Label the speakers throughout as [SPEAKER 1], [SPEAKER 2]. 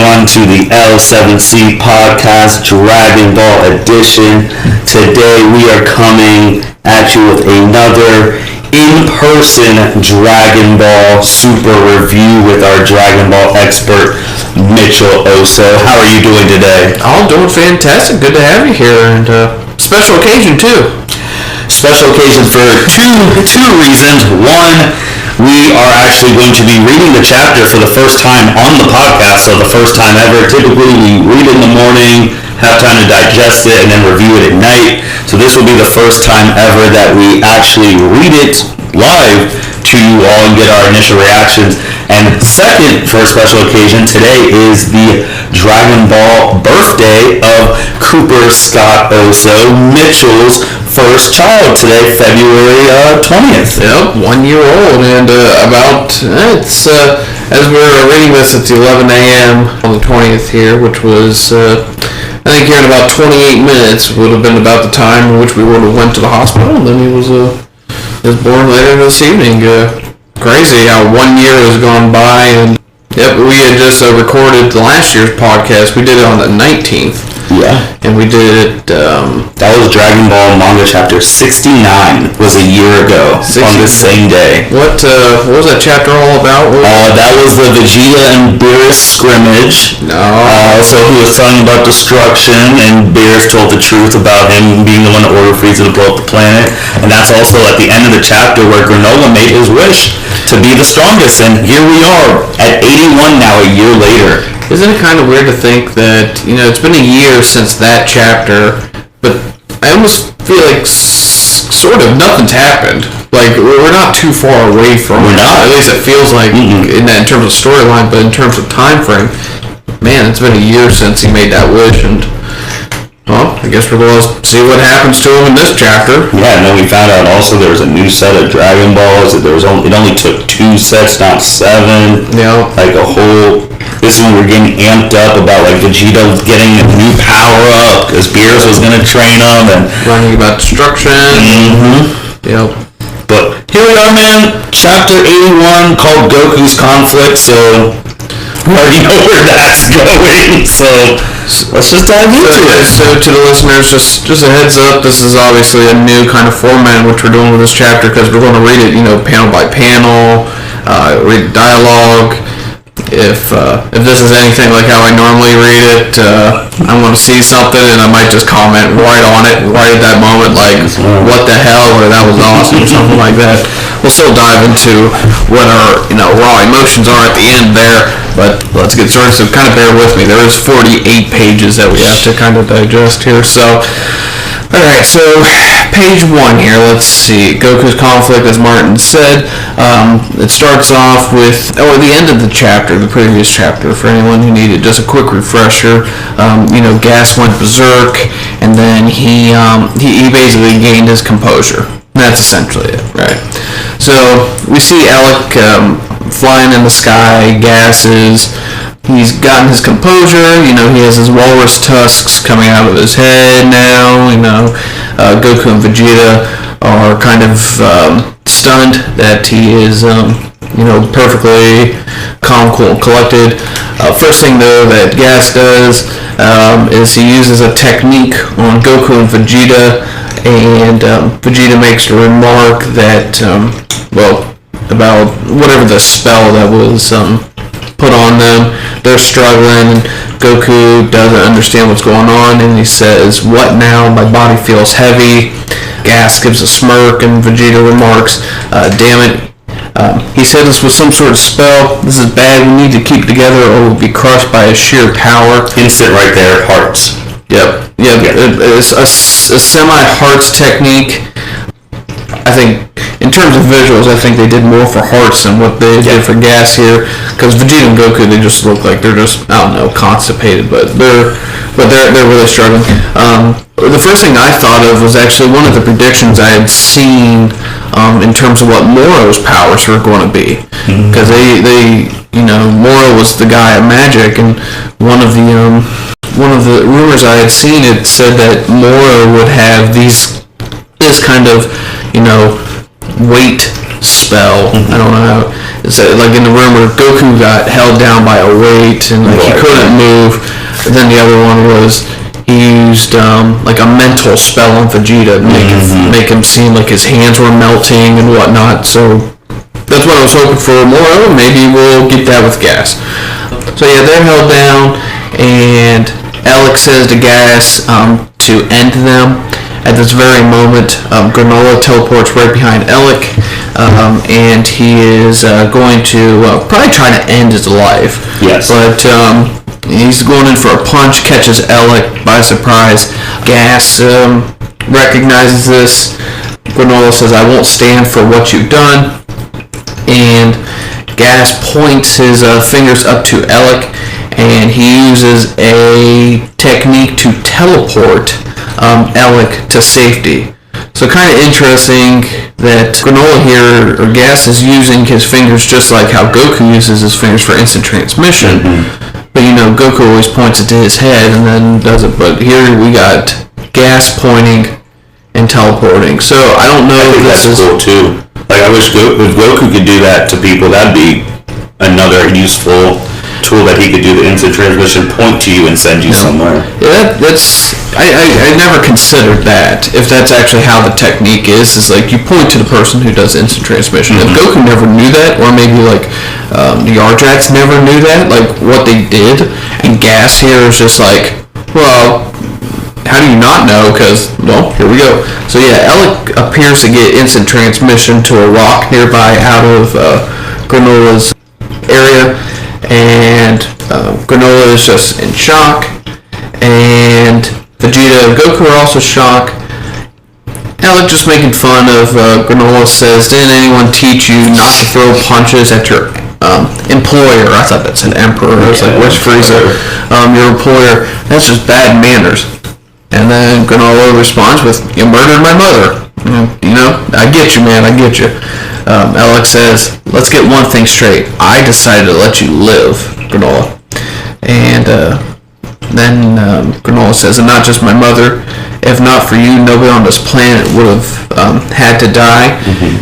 [SPEAKER 1] everyone to the L7C podcast Dragon Ball edition. Today we are coming at you with another in-person Dragon Ball Super review with our Dragon Ball expert Mitchell Oso. How are you doing today?
[SPEAKER 2] I'm doing fantastic. Good to have you here, and special occasion too.
[SPEAKER 1] Special occasion for two reasons. One, we are actually going to be reading the chapter for the first time on the podcast, so the first time ever. Typically we read it in the morning, have time to digest it, and then review it at night. So this will be the first time ever that we actually read it live to you all and get our initial reactions. And second, for a special occasion, today is the Dragon Ball birthday of Cooper Scott Oso, Mitchell's first child today, February 20th.
[SPEAKER 2] Yep, 1 year old, and as we're reading this, it's 11 a.m. on the 20th here, which was, I think here in about 28 minutes would have been about the time in which we would have went to the hospital, and then he was born later this evening. Crazy how 1 year has gone by, and yep, we had just recorded last year's podcast. We did it on the 19th.
[SPEAKER 1] Yeah.
[SPEAKER 2] And we did it,
[SPEAKER 1] that was Dragonball Manga Chapter 69, was a year ago, 69. On the same day.
[SPEAKER 2] What was that chapter all about?
[SPEAKER 1] That was the Vegeta and Beerus scrimmage.
[SPEAKER 2] No.
[SPEAKER 1] So he was telling about destruction, and Beerus told the truth about him being the one that ordered Frieza to blow up the planet. And that's also at the end of the chapter where Granolah made his wish to be the strongest, and here we are at 81 now, a year later.
[SPEAKER 2] Isn't it kind of weird to think that, it's been a year since that chapter, but I almost feel like sort of nothing's happened. Like, we're not too far away from it. At least it feels like in terms of storyline, but in terms of time frame, man, it's been a year since he made that wish, and well, I guess we're going to see what happens to him in this chapter.
[SPEAKER 1] Yeah, and then we found out also there was a new set of Dragon Balls. It only took 2 sets, not 7.
[SPEAKER 2] Yeah.
[SPEAKER 1] Like a whole... This one we're getting amped up about like Vegeta getting a new power up because Beerus was going to train him and...
[SPEAKER 2] Learning about destruction.
[SPEAKER 1] Mm-hmm.
[SPEAKER 2] Yep.
[SPEAKER 1] But here we are, man. Chapter 81 called Goku's Conflict, so... We already know where that's going, so let's just dive into it.
[SPEAKER 2] So to the listeners, just a heads up, this is obviously a new kind of format which we're doing with this chapter because we're going to read it, panel by panel, read dialogue. If this is anything like how I normally read it, I want to see something and I might just comment right on it, right at that moment, like, what the hell, or that was awesome, or something like that. We'll still dive into what our, raw emotions are at the end there, but let's get started, so kind of bear with me. There is 48 pages that we have to kind of digest here, so... Alright, so page 1 here, let's see, Goku's Conflict, as Martin said. It starts off with, the end of the chapter, the previous chapter, for anyone who needed just a quick refresher. Gas went berserk, and then he basically gained his composure. That's essentially it, right? So we see Elec flying in the sky, he's gotten his composure, he has his walrus tusks coming out of his head now, Goku and Vegeta are kind of stunned that he is, perfectly calm, cool, and collected. First thing, though, that Gas does is he uses a technique on Goku and Vegeta, and Vegeta makes a remark that, about whatever the spell that was put on them. They're struggling, and Goku doesn't understand what's going on, and he says, "What now? My body feels heavy." Gas gives a smirk, and Vegeta remarks, "Damn it. He said this was some sort of spell. This is bad. We need to keep together or we'll be crushed by his sheer power."
[SPEAKER 1] Instant right there, hearts.
[SPEAKER 2] Yep. It's a semi-hearts technique. I think, in terms of visuals, I think they did more for hearts than what they did for Gas here. Because Vegeta and Goku, they just look like they're just, constipated, but they're really struggling. The first thing I thought of was actually one of the predictions I had seen in terms of what Moro's powers were going to be. Because Moro was the guy of magic, and one of the rumors I had seen, it said that Moro would have this kind of, weight spell. I don't know how So, like in the room where Goku got held down by a weight and like he couldn't move. And then the other one was he used like a mental spell on Vegeta to make him seem like his hands were melting and whatnot. So that's what I was hoping for more of. Maybe we'll get that with Gas. So yeah, they're held down, and Elec says to Gas to end them. At this very moment, Granolah teleports right behind Elec, and he is going to probably try to end his life.
[SPEAKER 1] Yes.
[SPEAKER 2] But he's going in for a punch, catches Elec by surprise. Gas recognizes this. Granolah says, "I won't stand for what you've done." And Gas points his fingers up to Elec, and he uses a technique to teleport Elec to safety. So kind of interesting that Granolah here, or Gas, is using his fingers just like how Goku uses his fingers for instant transmission. But you know, Goku always points it to his head and then does it. But here we got Gas pointing and teleporting. So I don't know
[SPEAKER 1] if this is cool too. Like I wish if Goku could do that to people, that'd be another useful tool that he could do the instant transmission, point to you and send you somewhere.
[SPEAKER 2] Yeah, I never considered that. If that's actually how the technique is like you point to the person who does instant transmission. If Goku never knew that, or maybe like the Yardrats never knew that, like what they did, and Gas here is just like, well, how do you not know? Because, well, here we go. So yeah, Elec appears to get instant transmission to a rock nearby out of Granolah's area, and Granolah is just in shock, and Vegeta and Goku are also shocked. Elec just making fun of Granolah says, "Didn't anyone teach you not to throw punches at your employer?" I thought that said emperor. I was like, where's Frieza? Your employer. That's just bad manners. And then Granolah responds with, "You murdered my mother." You know, I get you, man, I get you. Elec says, "Let's get one thing straight. I decided to let you live, Granolah." And then Granolah says, "And not just my mother. If not for you, nobody on this planet would have had to die."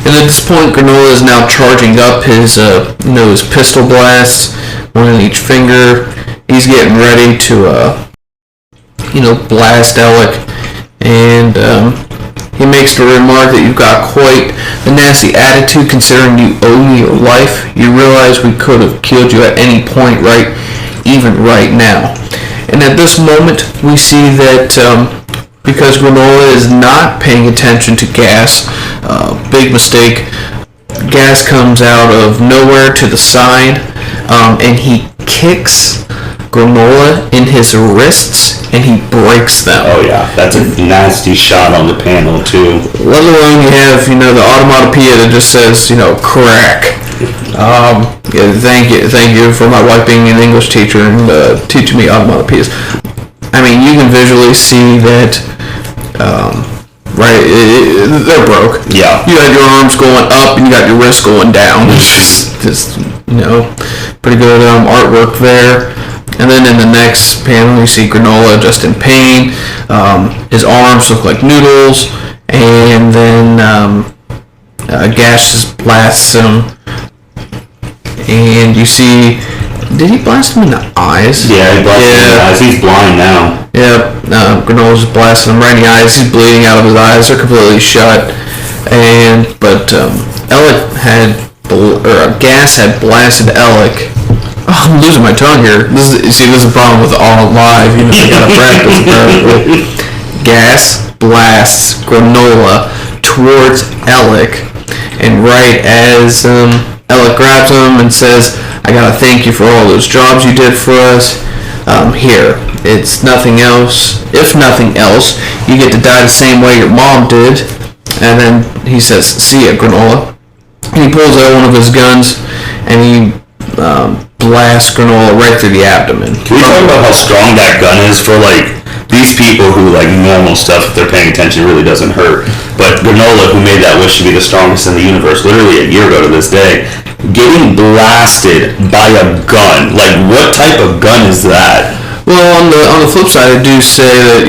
[SPEAKER 2] And at this point, Granolah is now charging up his, his pistol blasts, one in each finger. He's getting ready to, blast Elec, and he makes the remark that you've got quite the nasty attitude considering you owe me your life. You realize we could have killed you at any point, right? Even right now. And at this moment, we see that because Granolah is not paying attention to Gas, big mistake, Gas comes out of nowhere to the side, and he kicks Granolah in his wrists, and he breaks them.
[SPEAKER 1] Oh yeah, that's a nasty shot on the panel too.
[SPEAKER 2] Let alone you have, the automatopoeia that just says, crack. Thank you for my wife being an English teacher and teaching me automatopoeias. I mean, you can visually see that, they're broke.
[SPEAKER 1] Yeah.
[SPEAKER 2] You got your arms going up and you got your wrists going down. Just pretty good artwork there. And then in the next panel, you see Granolah just in pain. His arms look like noodles. And then Gas just blasts him. And you see... Did he blast him in the eyes?
[SPEAKER 1] Yeah, he blasted him in the eyes. He's blind now.
[SPEAKER 2] Yeah, Granolah's just blasting him right in the eyes. He's bleeding out of his eyes. They're completely shut. But Elec had... Gas had blasted Elec. Oh, I'm losing my tongue here. This is a problem with all live. You gotta practice apparently. Gas blasts Granolah towards Elec, and right as Elec grabs him and says, "I gotta thank you for all those jobs you did for us. Here, it's nothing else. If nothing else, you get to die the same way your mom did." And then he says, "See ya, Granolah." And he pulls out one of his guns, and he blasts Granolah right through the abdomen.
[SPEAKER 1] Can we talk about how strong that gun is for these people who normal stuff, if they're paying attention, really doesn't hurt. But Granolah, who made that wish to be the strongest in the universe literally a year ago to this day, getting blasted by a gun. What type of gun is that?
[SPEAKER 2] Well, on the flip side, I do say that,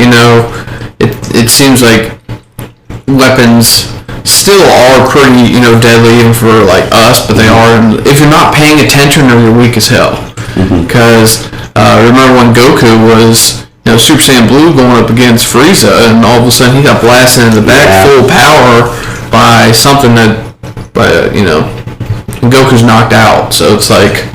[SPEAKER 2] it seems like weapons still are pretty, deadly even for like us, but they are. And if you're not paying attention, you're weak as hell. Because remember when Goku was, Super Saiyan Blue going up against Frieza, and all of a sudden he got blasted in the back full power by something that, Goku's knocked out. So it's like,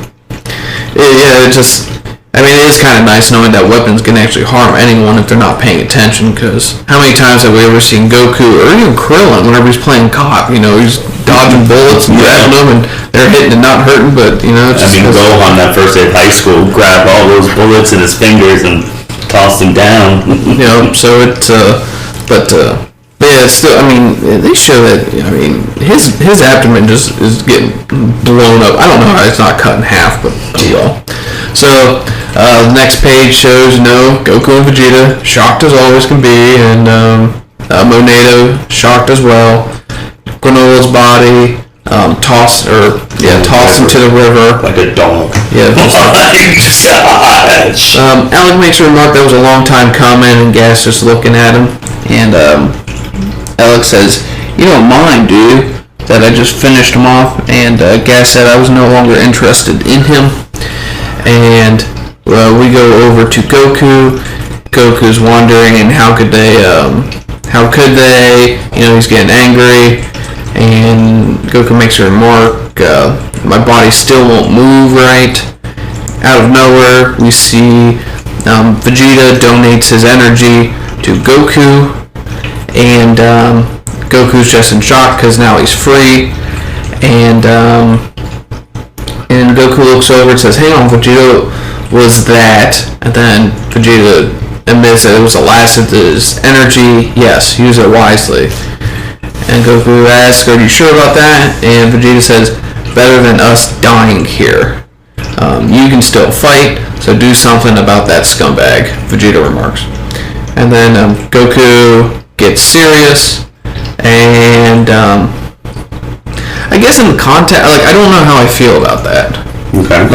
[SPEAKER 2] it is kind of nice knowing that weapons can actually harm anyone if they're not paying attention, because how many times have we ever seen Goku, or even Krillin, whenever he's playing cop, he's dodging bullets and grabbing them, and they're hitting and not hurting, but,
[SPEAKER 1] Gohan, that first day of high school, grabbed all those bullets in his fingers and tossed them down.
[SPEAKER 2] So it's, still, they show that, his abdomen just is getting blown up. I don't know how it's not cut in half, but oh well. So, the next page shows, Goku and Vegeta, shocked as always can be, and Monado, shocked as well. Granola's body, tossed into the river.
[SPEAKER 1] Like a dog.
[SPEAKER 2] Yeah. Elec makes a remark that was a long time coming, and Gas just looking at him, and Elec says, "You don't mind, do you, that I just finished him off?" And Gas said I was no longer interested in him. And we go over to Goku. Goku's wondering, and how could they? He's getting angry, and Goku makes a remark, "My body still won't move right." Out of nowhere, we see Vegeta donates his energy to Goku, and Goku's just in shock because now he's free, and Goku looks over and says, "Hang on, Vegeta, was that?" And then Vegeta admits that it was the last of his energy. Yes, use it wisely. And Goku asks, "Are you sure about that?" And Vegeta says, "Better than us dying here. You can still fight, so do something about that scumbag," Vegeta remarks. And then Goku gets serious, and I guess in the context, I don't know how I feel about that.
[SPEAKER 1] Okay.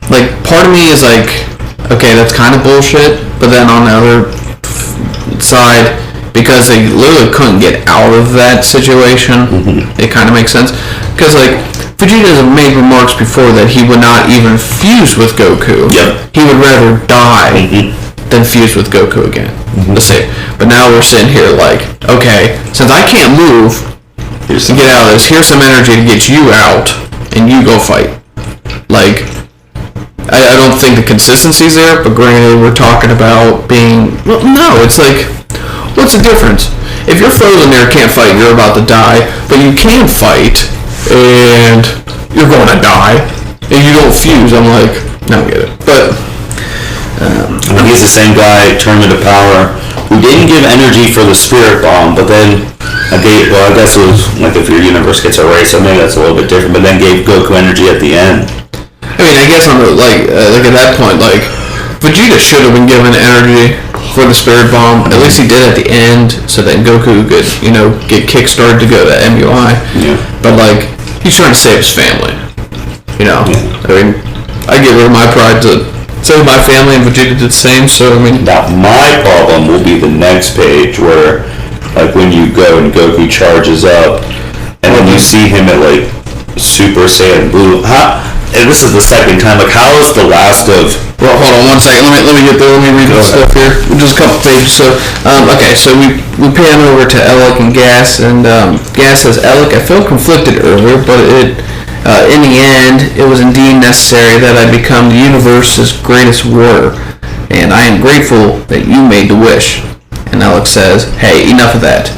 [SPEAKER 2] Like part of me is like, okay, that's kind of bullshit, but then on the other side, because they literally couldn't get out of that situation, it kind of makes sense. Because Vegeta has made remarks before that he would not even fuse with Goku.
[SPEAKER 1] Yep.
[SPEAKER 2] He would rather die than fuse with Goku again. Let's say. But now we're sitting here like, okay, since I can't move to get out of this, here's some energy to get you out, and you go fight. I don't think the consistency's there, but granted, we're talking about being... Well, no, it's like, what's the difference? If you're frozen there, can't fight, you're about to die, but you can fight, and you're going to die, and you don't fuse, I'm like, no, I get it. But...
[SPEAKER 1] he's the same guy, Tournament of Power, who didn't give energy for the Spirit Bomb, but then... I guess it was like if your universe gets erased, so maybe that's a little bit different, but then gave Goku energy at the end.
[SPEAKER 2] I guess on at that point, Vegeta should have been given energy for the Spirit Bomb. At least he did at the end, so that Goku could, get kickstarted to go to MUI.
[SPEAKER 1] Yeah.
[SPEAKER 2] But he's trying to save his family. Yeah. I get rid of my pride to save my family, and Vegeta did the same. So
[SPEAKER 1] now my problem will be the next page where, when you go and Goku charges up, and then you see him at Super Saiyan Blue. And this is the second time. How is the last of?
[SPEAKER 2] Well, hold on 1 second. Let me get through. Let me read this stuff here. Just a couple pages. So, so we pan over to Elec and Gas, and Gas says, "Elec, I felt conflicted earlier, but in the end, it was indeed necessary that I become the universe's greatest warrior, and I am grateful that you made the wish." And Elec says, "Hey, enough of that.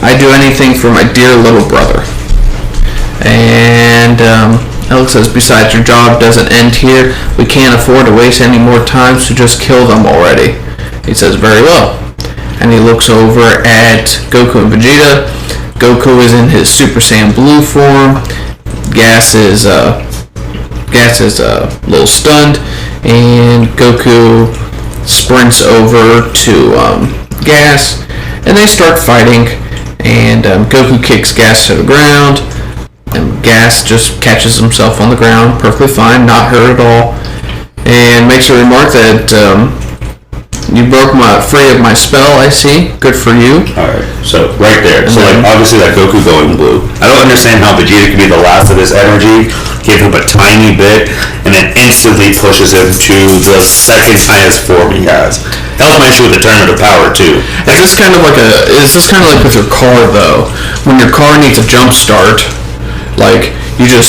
[SPEAKER 2] I do anything for my dear little brother." And Elec says, "Besides, your job doesn't end here. We can't afford to waste any more time, so just kill them already." He says, "Very well." And he looks over at Goku and Vegeta. Goku is in his Super Saiyan Blue form. Gas is a little stunned, and Goku sprints over to Gas, and they start fighting, and Goku kicks Gas to the ground, and Gas just catches himself on the ground, perfectly fine, not hurt at all, and makes a remark that You broke free of my spell, I see. Good for you.
[SPEAKER 1] Alright, so right there. So like obviously that Goku going blue. I don't understand how Vegeta can be the last of his energy, give him a tiny bit, and then instantly pushes him to the second highest form he has. That was my issue with the tournament of power too.
[SPEAKER 2] Is this kind of like with your car though? When your car needs a jump start, like you get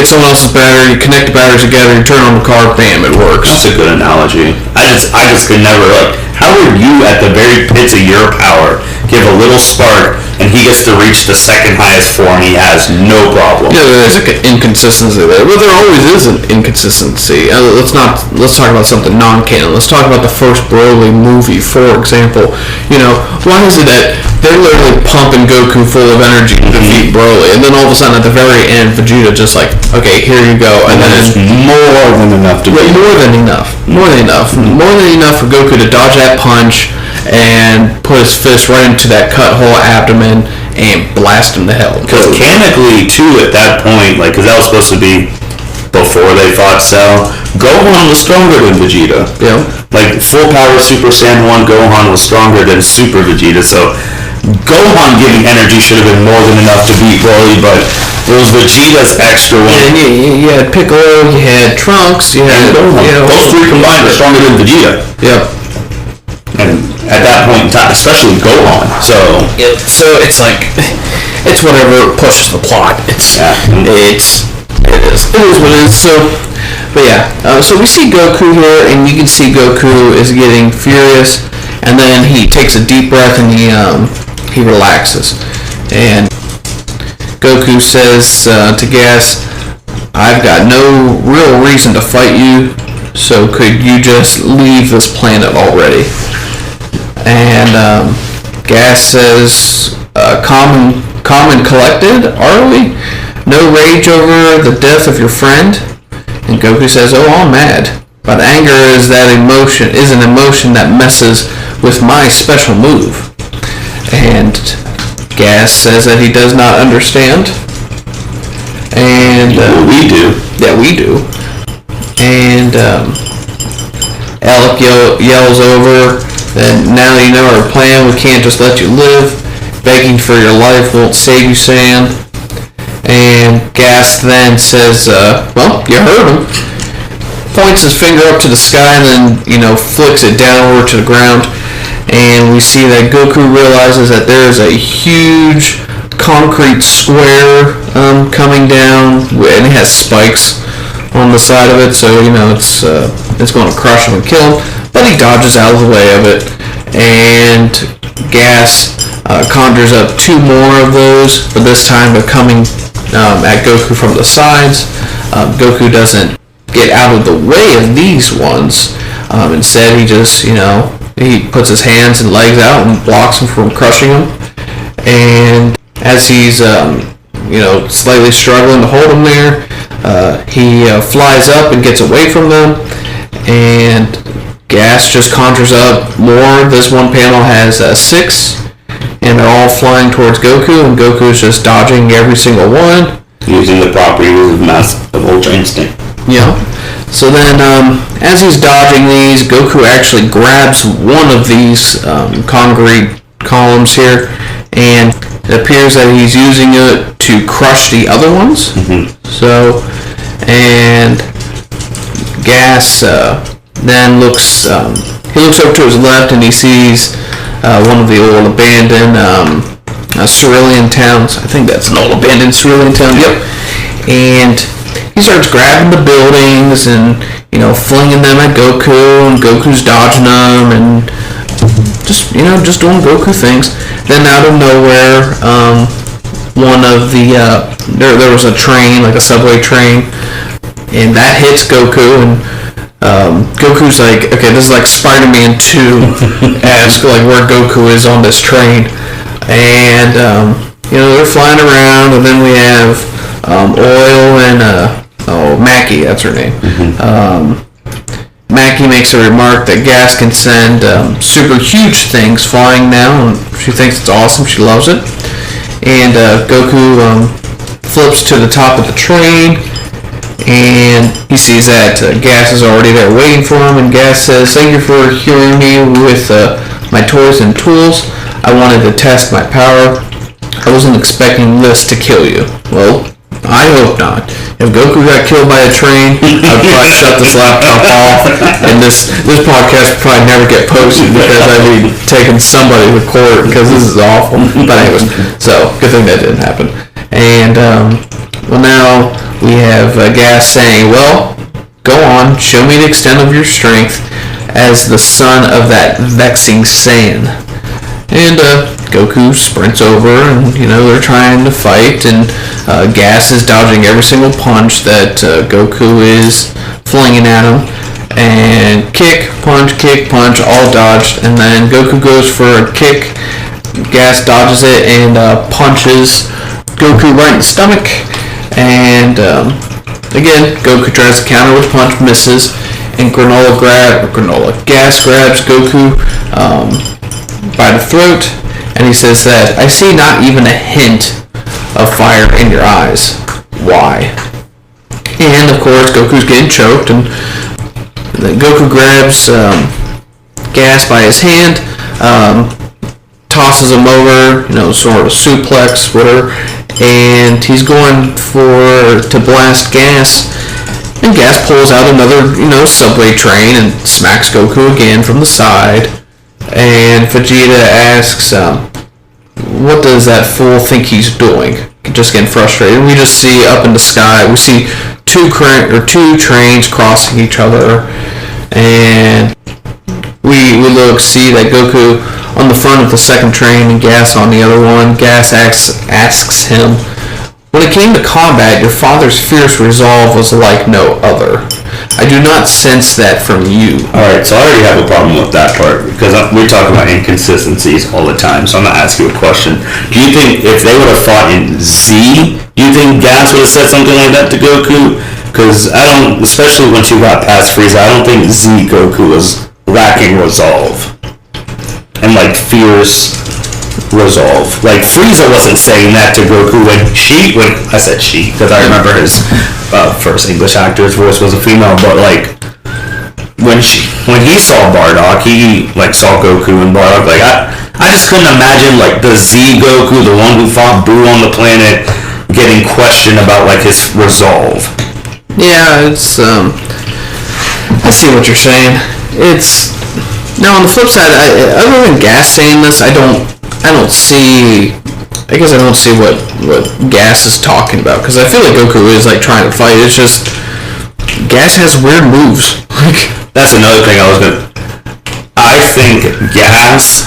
[SPEAKER 2] someone else's battery, you connect the batteries together, you turn on the car, bam, it works.
[SPEAKER 1] That's a good analogy. I just could never, like, how would you at the very pits of your power give a little spark and he gets to reach the second highest form he has, no problem.
[SPEAKER 2] Yeah, there's like an inconsistency there. Well, there always is an inconsistency. Let's talk about something non-canon. Let's talk about the first Broly movie, for example. You know, why is it that they're literally pumping Goku full of energy to defeat Broly, and then all of a sudden at the very end, Vegeta just like, okay, here you go, and then
[SPEAKER 1] it's more than enough to
[SPEAKER 2] more than enough for Goku to dodge that punch and put his fist right into that cut hole abdomen and blast him to hell.
[SPEAKER 1] Because mechanically, too, at that point, like, because that was supposed to be before they fought Cell, Gohan was stronger than Vegeta.
[SPEAKER 2] Yeah.
[SPEAKER 1] Like, full power Super Saiyan 1 Gohan was stronger than Super Vegeta, so Gohan giving energy should have been more than enough to beat Broly, but it was Vegeta's extra one.
[SPEAKER 2] And you had Piccolo, you had Trunks, you had
[SPEAKER 1] Gohan. Those three combined are stronger than Vegeta.
[SPEAKER 2] Yep.
[SPEAKER 1] And at that point in time, especially Gohan, so
[SPEAKER 2] it's like, it's whatever pushes the plot. It is what it is. So, but yeah, so we see Goku here, and you can see Goku is getting furious, and then he takes a deep breath and he relaxes, and Goku says to Gas, "I've got no real reason to fight you, so could you just leave this planet already?" And Gas says, calm and collected, are we? No rage over the death of your friend? And Goku says, oh, I'm mad. But anger is an emotion that messes with my special move. And Gas says that he does not understand. And
[SPEAKER 1] we do.
[SPEAKER 2] Yeah, we do. And Elec yells over that now that you know our plan, we can't just let you live. Begging for your life won't save you, Saiyan. And Gas then says, well, you heard him. Points his finger up to the sky and then, flicks it downward to the ground. And we see that Goku realizes that there is a huge concrete square coming down, and it has spikes on the side of it, so it's going to crush him and kill him. But he dodges out of the way of it, and Gas conjures up two more of those, but this time they're coming at Goku from the sides. Goku doesn't get out of the way of these ones. Instead, he just, he puts his hands and legs out and blocks them from crushing him. And as he's, slightly struggling to hold him there, he flies up and gets away from them. And Gas just conjures up more. This one panel has 6, and they're all flying towards Goku, and Goku's just dodging every single one.
[SPEAKER 1] Using the properties of Ultra Instinct.
[SPEAKER 2] Yeah. So then, as he's dodging these, Goku actually grabs one of these concrete columns here, and it appears that he's using it to crush the other ones.
[SPEAKER 1] Mm-hmm.
[SPEAKER 2] So, and Gas then looks over to his left, and he sees one of the old abandoned Cerulean towns. I think that's an old abandoned Cerulean town. Yep. And he starts grabbing the buildings and flinging them at Goku, and Goku's dodging them and just doing Goku things. Then out of nowhere, one of the there was a train, like a subway train, and that hits Goku, and Goku's like, okay, this is like Spider-Man 2 as like where Goku is on this train, and they're flying around, and then we have Oil and Maki, that's her name. Mm-hmm. Maki makes a remark that Gas can send super huge things flying now, and she thinks it's awesome, she loves it. And Goku flips to the top of the train, And he sees that Gas is already there waiting for him, and Gas says, "Thank you for healing me with my toys and tools. I wanted to test my power. I wasn't expecting this to kill you." Well, I hope not. If Goku got killed by a train, I'd probably shut this laptop off, and this podcast would probably never get posted because I'd be taking somebody to court because this is awful. But anyways, so good thing that didn't happen. And well, now we have Gas saying, "Well, go on, show me the extent of your strength as the son of that vexing Saiyan." And Goku sprints over, and they're trying to fight, and Gas is dodging every single punch that Goku is flinging at him, and kick, punch, all dodged, and then Goku goes for a kick, Gas dodges it and punches Goku right in the stomach, and again Goku tries to counter with punch, misses, and Gas grabs Goku by the throat, and he says that, "I see not even a hint of fire in your eyes. Why?" And of course Goku's getting choked, and then Goku grabs Gas by his hand, tosses him over, sort of a suplex, whatever, and he's going to blast Gas, and Gas pulls out another, subway train and smacks Goku again from the side. And Vegeta asks, "What does that fool think he's doing?" Just getting frustrated. We just see up in the sky, we see two trains crossing each other, and we see that Goku on the front of the second train and Gas on the other one. Gas asks him, "When it came to combat, your father's fierce resolve was like no other. I do not sense that from you."
[SPEAKER 1] Alright, so I already have a problem with that part, because we talk about inconsistencies all the time, so I'm going to ask you a question. Do you think if they would have fought in Z, do you think Gas would have said something like that to Goku? Because I don't, especially once you got past Frieza, I don't think Z Goku was lacking resolve. And fierce resolve. Frieza wasn't saying that to Goku when I said she, because I remember his first English actor's voice was a female, but when he saw Bardock, he saw Goku and Bardock, I just couldn't imagine the Z Goku, the one who fought Boo on the planet, getting questioned about his resolve.
[SPEAKER 2] Yeah, it's I see what you're saying. It's now on the flip side, other than Gas saying this, I don't see what Gas is talking about, because I feel like Goku is trying to fight. It's just Gas has weird moves.
[SPEAKER 1] That's another thing I think Gas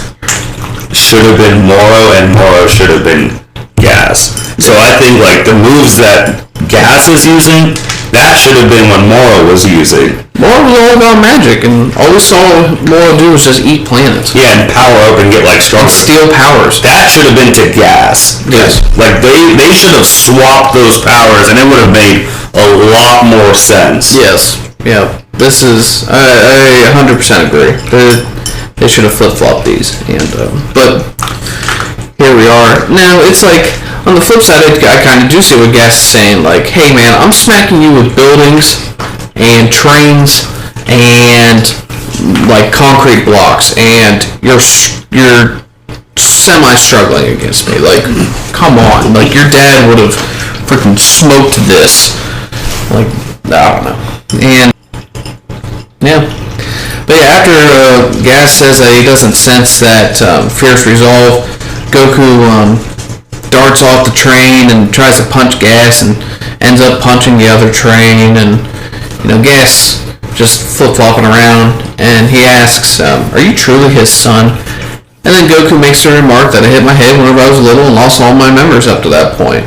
[SPEAKER 1] should have been Moro, and Moro should have been Gas. So I think the moves that Gas is using, that should have been what Moro was using.
[SPEAKER 2] Moro was all about magic, and all we saw Moro do was just eat planets.
[SPEAKER 1] Yeah, and power up and get stronger.
[SPEAKER 2] And steal powers.
[SPEAKER 1] That should have been to Gas.
[SPEAKER 2] Yes.
[SPEAKER 1] They should have swapped those powers, and it would have made a lot more sense.
[SPEAKER 2] Yes. Yeah. This is I 100% agree. They should have flip-flopped these, and but here we are. Now it's on the flip side, I kind of do see what Gas is saying. Hey man, I'm smacking you with buildings and trains and concrete blocks, and you're semi-struggling against me. Come on. Your dad would have freaking smoked this. I don't know. And yeah. But yeah, after Gas says that he doesn't sense that fierce resolve, Goku darts off the train and tries to punch Gas and ends up punching the other train, and Gas just flip-flopping around, and he asks, "Are you truly his son?" And then Goku makes the remark that I hit my head whenever I was little and lost all my memories up to that point.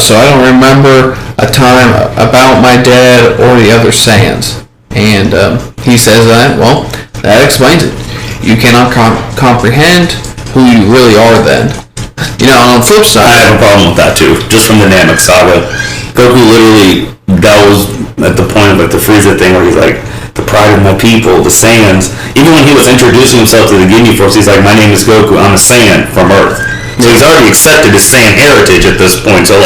[SPEAKER 2] So I don't remember a time about my dad or the other Saiyans. And he says that, well, that explains it. You cannot comprehend who you really are then. On the flip side,
[SPEAKER 1] I have a problem with that too, just from the Namek Saga. Goku literally, that was at the point of the Frieza thing where he's the pride of my people, the Saiyans. Even when he was introducing himself to the Ginyu Force, he's my name is Goku, I'm a Saiyan from Earth. So he's already accepted his Saiyan heritage at this point. So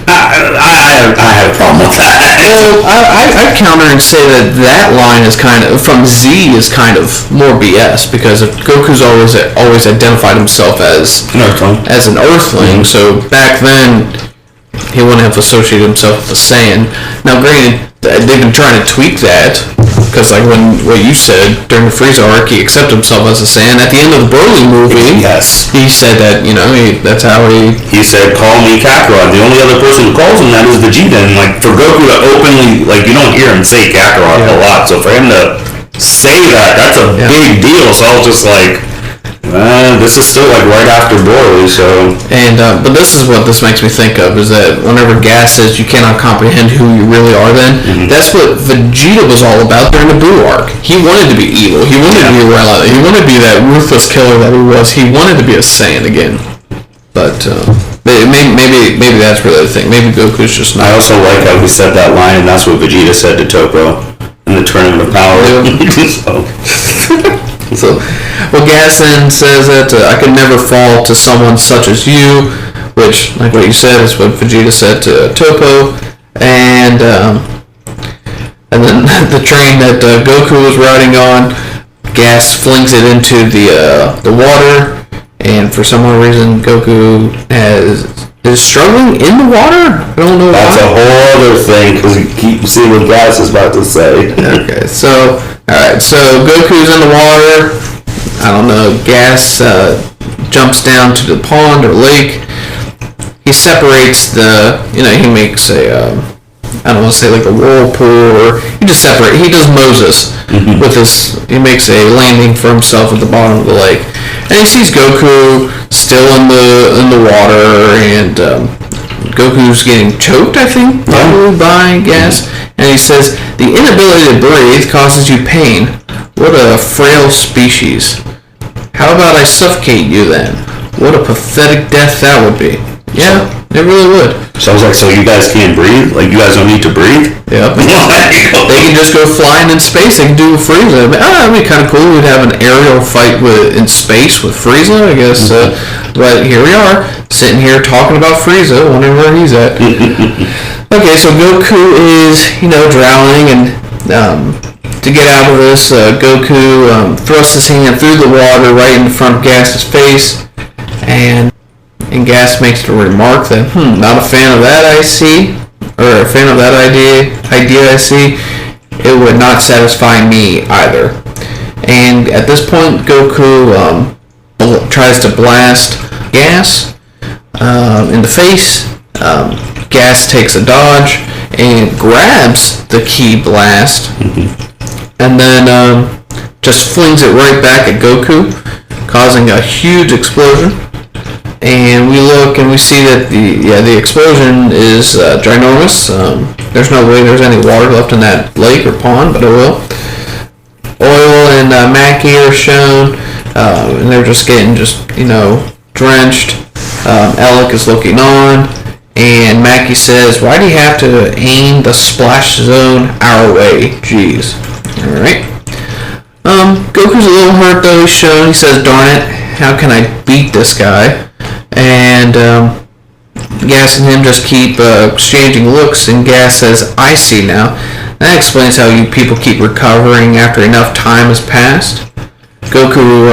[SPEAKER 1] I have a problem with that.
[SPEAKER 2] Well, I counter and say that line is kind of, from Z, is kind of more BS, because if Goku's always identified himself as an Earthling, so back then he wouldn't have associated himself with the Saiyan. Now, granted, they've been trying to tweak that, because like what you said during the Frieza arc, he accepted himself as a Saiyan. At the end of the Broly movie,
[SPEAKER 1] yes,
[SPEAKER 2] he said that that's how he
[SPEAKER 1] said, "Call me Kakarot." The only other person who calls him that is Vegeta, and like for Goku to openly, like, you don't hear him say Kakarot a lot, so for him to say that's a big deal. So I was just like, this is still like right after Broly, so.
[SPEAKER 2] And but this is what this makes me think of, is that whenever Gas says you cannot comprehend who you really are, then that's what Vegeta was all about during the Buu arc. He wanted to be evil. He wanted to be He wanted to be that ruthless killer that he was. He wanted to be a Saiyan again. But maybe that's really the thing. Maybe Goku's just not.
[SPEAKER 1] I also like how he said that line, and that's what Vegeta said to Toppo in the Tournament of Power.
[SPEAKER 2] So, well, Gas then says that I could never fall to someone such as you, which, like what you said, is what Vegeta said to Toppo, and then the train that Goku was riding on, Gas flings it into the water, and for some odd reason, Goku is struggling in the water. I don't know
[SPEAKER 1] why. That's a whole other thing, because you keep seeing what Gas is about to say.
[SPEAKER 2] Okay, so. Alright, so Goku's in the water. I don't know, Gas jumps down to the pond or lake. He separates he makes a, I don't want to say like a whirlpool, or he does Moses with he makes a landing for himself at the bottom of the lake. And he sees Goku still in the water, and Goku's getting choked, I think, probably by Gas. And he says, "The inability to breathe causes you pain. What a frail species. How about I suffocate you then? What a pathetic death that would be." Yeah, it really would.
[SPEAKER 1] So I was like, so you guys can't breathe? Like, you guys don't need to breathe?
[SPEAKER 2] Yeah. They can just go flying in space. They can do Frieza. That'd be kind of cool. We'd have an aerial fight in space with Frieza, I guess. But here we are, sitting here talking about Frieza, wondering where he's at. Okay, so Goku is, drowning, and to get out of this, Goku thrusts his hand through the water right in front of Gas's face, and Gas makes the remark that, not a fan of that I see, or a fan of that idea I see. It would not satisfy me either. And at this point, Goku tries to blast Gas in the face. Gas takes a dodge and grabs the ki blast, and then just flings it right back at Goku, causing a huge explosion. And we look and we see that the explosion is ginormous. There's no way there's any water left in that lake or pond, but it will. Oil and Mackie are shown, and they're just getting drenched. Elec is looking on. And Mackie says, "Why do you have to aim the splash zone our way? Jeez." Alright. Goku's a little hurt though, he's shown. He says, "Darn it, how can I beat this guy?" And Gas and him just keep exchanging looks, and Gas says, "I see now." That explains how you people keep recovering after enough time has passed. Goku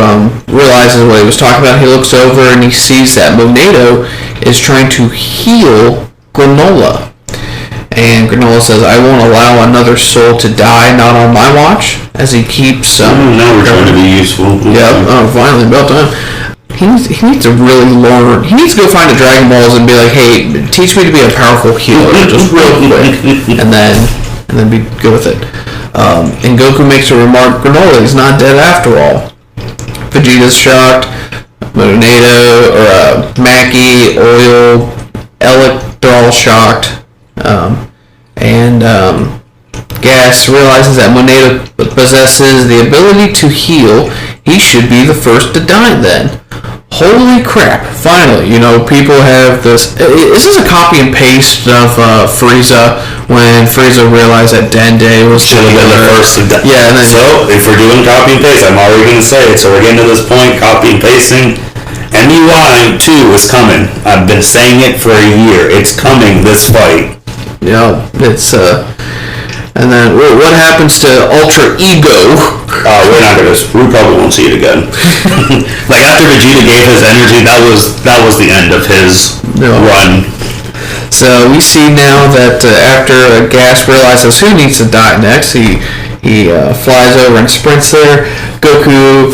[SPEAKER 2] realizes what he was talking about. He looks over and he sees that Monado is trying to heal Granolah. And Granolah says, "I won't allow another soul to die, not on my watch," as he keeps...
[SPEAKER 1] now we're trying to be useful.
[SPEAKER 2] Yeah, finally, about time. He needs to really learn. He needs to go find the Dragon Balls and be like, "Hey, teach me to be a powerful healer, just real quick," and then be good with it. And Goku makes a remark, Granolah is not dead after all. Vegeta's shocked. Monado, or Mackie, Oil, Elec, they're all shocked. And Gas realizes that Monado possesses the ability to heal. He should be the first to die then. Holy crap, finally, people have this. This is a copy and paste of Frieza, when Frieza realized that Dende was
[SPEAKER 1] should have been the first to die.
[SPEAKER 2] Yeah, and then,
[SPEAKER 1] so if we're doing copy and paste, I'm already going to say it. So we're getting to this point, copy and pasting. MUI Giant 2 is coming. I've been saying it for a year. It's coming, this fight.
[SPEAKER 2] Yeah, it's and then what happens to Ultra Ego?
[SPEAKER 1] We probably won't see it again. Like after Vegeta gave his energy, that was the end of his run.
[SPEAKER 2] So we see now that after Gas realizes who needs to die next, he flies over and sprints there. Goku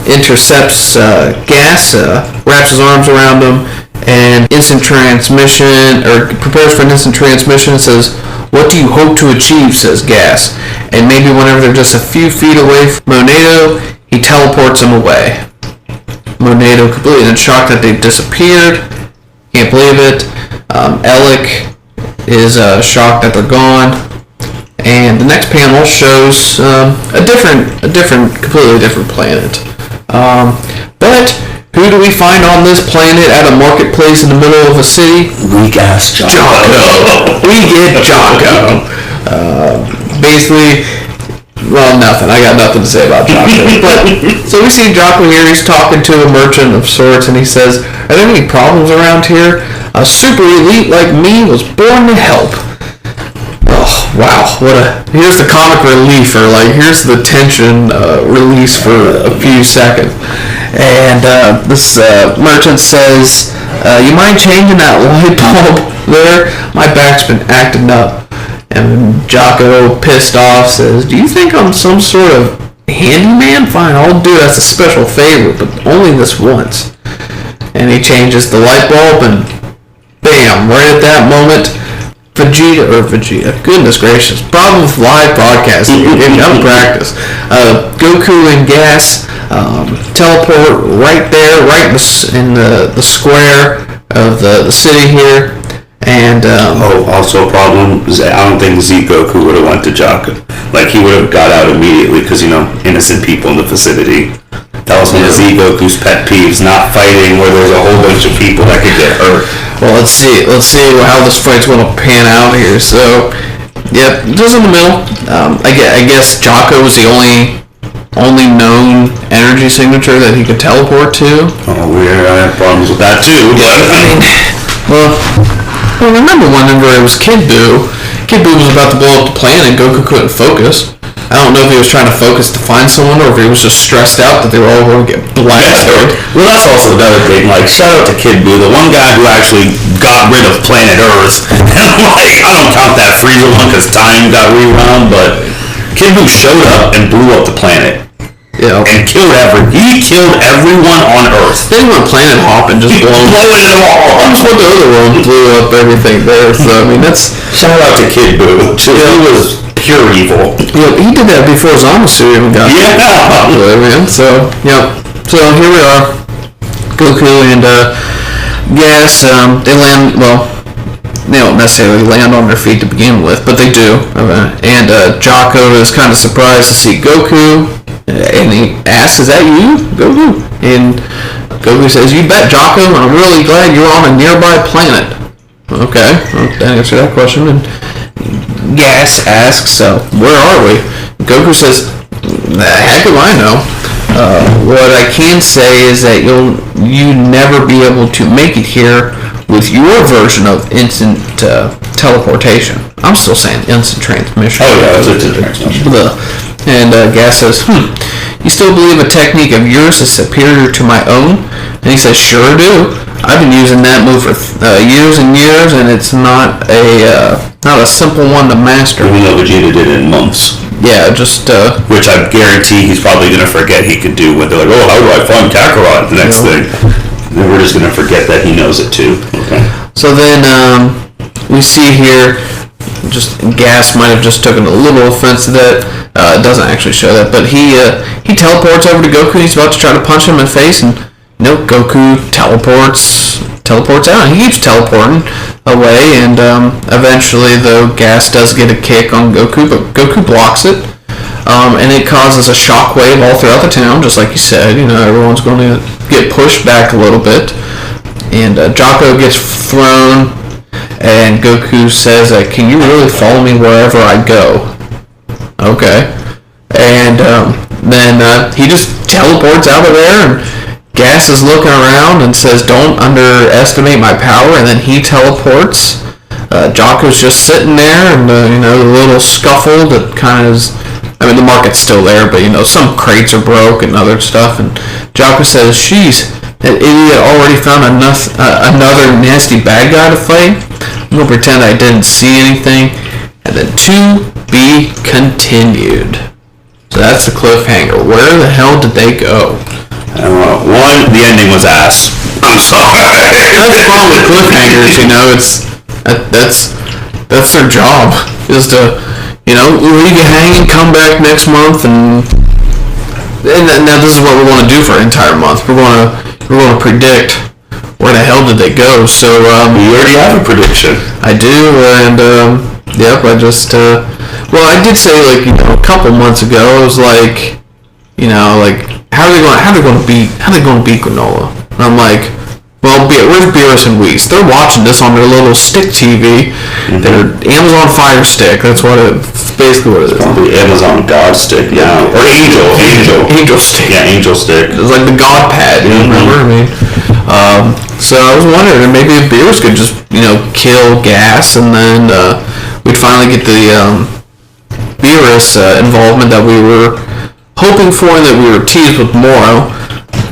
[SPEAKER 2] intercepts Gas, wraps his arms around him, and instant transmission, or prepares for an instant transmission, says, "What do you hope to achieve?" says Gas. And maybe whenever they're just a few feet away from Monedo, he teleports him away. Monedo completely in shock that they've disappeared. Can't believe it. Elec is shocked that they're gone. And the next panel shows a completely different planet. But who do we find on this planet at a marketplace in the middle of a city?
[SPEAKER 1] Weak ass
[SPEAKER 2] Jocko. We get Jocko. Basically, well, nothing. I got nothing to say about Jocko. But so we see Jocko here. He's talking to a merchant of sorts, and he says, "Are there any problems around here? A super elite like me was born to help." Oh, wow. Here's the comic relief, or like, here's the tension release for a few seconds. And this merchant says, "You mind changing that light bulb there? My back's been acting up." And Jocko, pissed off, says, "Do you think I'm some sort of handyman? Fine, I'll do it as a special favor, but only this once." And he changes the light bulb, and bam, right at that moment, Vegeta, goodness gracious, problem with live broadcasting, out of practice. Goku and Gas teleport right there, right in the square of the city here. And
[SPEAKER 1] also a problem is I don't think Goku would have went to Jocko. Like, he would have got out immediately because, innocent people in the vicinity. That was one of Goku's pet peeves, not fighting where there's a whole bunch of people that could get hurt.
[SPEAKER 2] Well, let's see how this fight's going to pan out here. So, yep, just in the middle. I guess Jocko was the only known energy signature that he could teleport to.
[SPEAKER 1] Oh, weird. I have problems with that too. But
[SPEAKER 2] well, remember whenever it was Kid Buu. Kid Buu was about to blow up the planet, and Goku couldn't focus. I don't know if he was trying to focus to find someone, or if he was just stressed out that they were all going to get blasted.
[SPEAKER 1] Well, that's also another thing. Like, shout out to Kid Buu, the one guy who actually got rid of planet Earth. And like, I don't count that Frieza one because time got rewound, but Kid Buu showed up and blew up the planet.
[SPEAKER 2] Yeah.
[SPEAKER 1] And killed everyone on Earth.
[SPEAKER 2] They went planet hopping, just blowing
[SPEAKER 1] it all.
[SPEAKER 2] That's what the other one blew up everything there. So I mean, that's
[SPEAKER 1] shout out to Kid Buu. He was pure evil.
[SPEAKER 2] Yeah, he did that before Zamasu even got popular, man. So so here we are. Goku and Gas, they land. Well, they don't necessarily land on their feet to begin with, but they do. And Jocko is kind of surprised to see Goku. And he asks, "Is that you, Goku?" And Goku says, "You bet, Jocko. I'm really glad you're on a nearby planet." Okay, well, that answers that question. And Gas asks, "Where are we?" Goku says, "The heck do I know? What I can say is that you never be able to make it here with your version of instant teleportation." I'm still saying instant transmission.
[SPEAKER 1] Oh yeah, it's instant transmission.
[SPEAKER 2] And Gas says, "You still believe a technique of yours is superior to my own?" And he says, "Sure do. I've been using that move for years and years, and it's not a simple one to master."
[SPEAKER 1] Even though Vegeta did it in months.
[SPEAKER 2] Yeah, just
[SPEAKER 1] which I guarantee he's probably gonna forget he could do when they're like, "Oh, how do I find Kakarot?" The next thing, then we're just gonna forget that he knows it too. Okay.
[SPEAKER 2] So then we see here, just Gas might have just taken a little offense to that. It doesn't actually show that, but he teleports over to Goku. He's about to try to punch him in the face, and Goku teleports out. He keeps teleporting away, and eventually, though, Gas does get a kick on Goku, but Goku blocks it, and it causes a shockwave all throughout the town, just like you said. Everyone's going to get pushed back a little bit, and Jocko gets thrown, and Goku says, "Can you really follow me wherever I go?" Okay. And then he just teleports out of there, and Gas is looking around and says, "Don't underestimate my power," and then he teleports. Jocko's just sitting there, and the little scuffle that kind of is. I mean, the market's still there, but some crates are broke and other stuff. And Jocko says, "Sheesh, that idiot already found another nasty bad guy to fight. I'm gonna pretend I didn't see anything." And then to be continued. So that's the cliffhanger. Where the hell did they go?
[SPEAKER 1] One, the ending was ass. I'm sorry.
[SPEAKER 2] That's the problem with cliffhangers. That's their job, is to leave you hanging, come back next month, and now this is what we want to do for an entire month. We're going to predict where the hell did they go. So
[SPEAKER 1] you already have a prediction.
[SPEAKER 2] I do, and yep. I just I did say a couple months ago. I was like, how are they going to beat Granolah? And I'm like, well, where's Beerus and Whis? They're watching this on their little stick TV. Their Amazon Fire Stick. That's basically what it is.
[SPEAKER 1] Probably Amazon God Stick, yeah. Or Angel Stick. Yeah, Angel Stick.
[SPEAKER 2] It's like the God Pad, remember? I mean, so I was wondering, maybe if Beerus could just, kill Gas, and then we'd finally get the Beerus involvement that we were hoping for, and that we were teased with Moro.